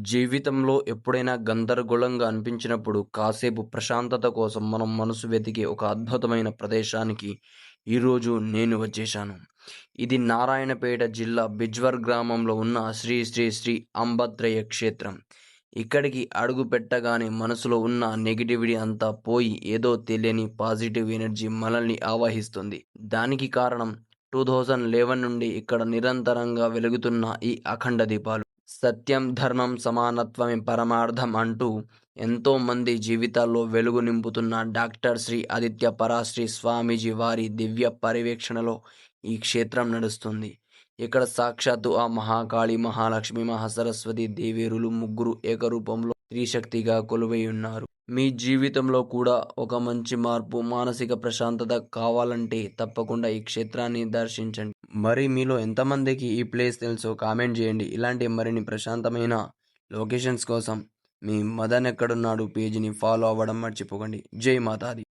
జీవితంలో ఎప్పుడైనా గందరగోళంగా అనిపించినప్పుడు కాసేపు ప్రశాంతత కోసం మనం మనసు వెతికే ఒక అద్భుతమైన ప్రదేశానికి ఈరోజు నేను వచ్చేశాను. ఇది నారాయణపేట జిల్లా బిజ్వర్ గ్రామంలో ఉన్న శ్రీ శ్రీ శ్రీ అంబత్రయ క్షేత్రం. ఇక్కడికి అడుగు పెట్టగానే మనసులో ఉన్న నెగిటివిటీ అంతా పోయి ఏదో తెలియని పాజిటివ్ ఎనర్జీ మనల్ని ఆవహిస్తుంది. దానికి కారణం 2011 నుండి ఇక్కడ నిరంతరంగా వెలుగుతున్న ఈ అఖండ దీపాలు. సత్యం, ధర్మం, సమానత్వమే పరమార్థం అంటూ ఎంతో మంది జీవితాల్లో వెలుగు నింపుతున్న డాక్టర్ శ్రీ ఆదిత్య పరాశ్రీ స్వామీజీ వారి దివ్య పర్యవేక్షణలో ఈ క్షేత్రం నడుస్తుంది. ఇక్కడ సాక్షాత్తు ఆ మహాకాళి, మహాలక్ష్మి, మహాసరస్వతి దేవేరులు ముగ్గురు ఏకరూపంలో త్రిశక్తిగా కొలువై ఉన్నారు. మీ జీవితంలో కూడా ఒక మంచి మార్పు, మానసిక ప్రశాంతత కావాలంటే తప్పకుండా ఈ క్షేత్రాన్ని దర్శించండి. మరి మీలో ఎంతమందికి ఈ ప్లేస్ తెలుసో కామెంట్ చేయండి. ఇలాంటి మరిన్ని ప్రశాంతమైన లొకేషన్స్ కోసం మీ మదన్ ఎక్కడున్నాడు పేజీని ఫాలో అవ్వడం మర్చిపోకండి. జై మాతాది.